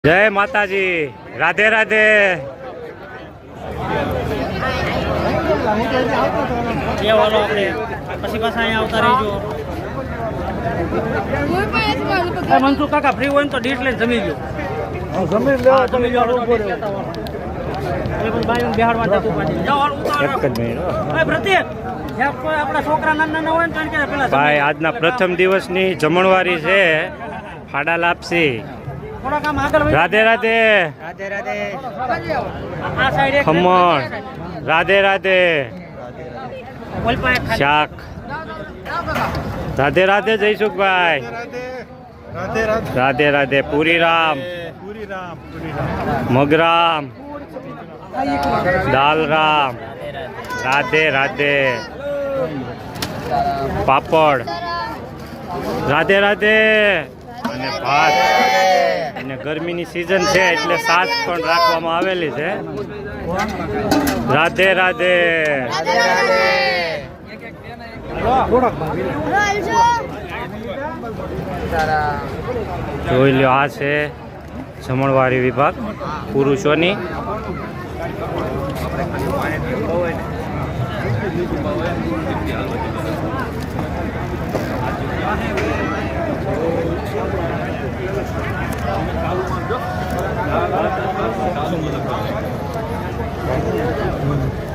જય માતાજી, રાધે રાધે। મનસુખ કાકા ફ્રી હોય તો ડીશ લઈને જમી લો। ભાઈ આજના પ્રથમ દિવસની જમણવારી છે ફાડા લાપસી। રાધે રાધે ખમણ, રાધે રાધે શાક, રાધે રાધે જયસુખભાઈ, રાધે રાધે પૂરીરામ, મગરામ, દાલરામ, રાધે રાધે પાપડ, રાધે રાધે અને ભાત। અને ગરમીની સિઝન છે એટલે છાશ પણ રાખવામાં આવેલી છે। રાધે રાધે। જોઈ લો, આ છે જમણવારી વિભાગ પુરુષોની।